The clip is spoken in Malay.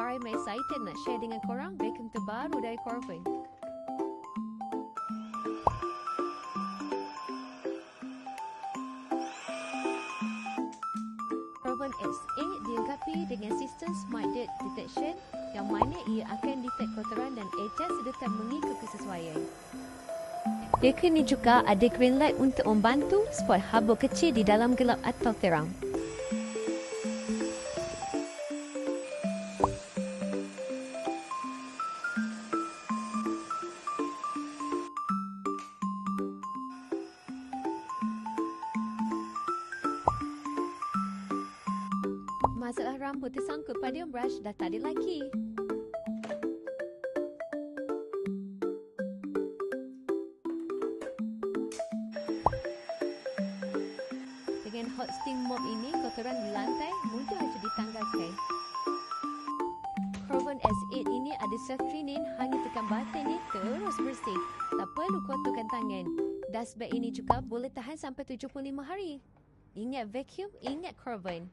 I'm excited nak share dengan korang vacuum terbaru dari Corvin. Corvin X8 dilengkapi dengan sistem Smart Dirt Detection yang mana ia akan detect kotoran dan ejas serta mengikut kesesuaian. Dia kini juga ada green light untuk membantu spot habuk kecil di dalam gelap atau terang. Masalah rambut tersangkut pada brush dah tak ada lagi. Dengan hot steam mop ini, kotoran di lantai mudah saja ditanggalkan. Corvin S8 ini ada self cleaning, hanya tekan button ni terus bersih. Tak perlu kotorkan tangan. Dust bag ini juga boleh tahan sampai 75 hari. Ingat vacuum, ingat Corvin.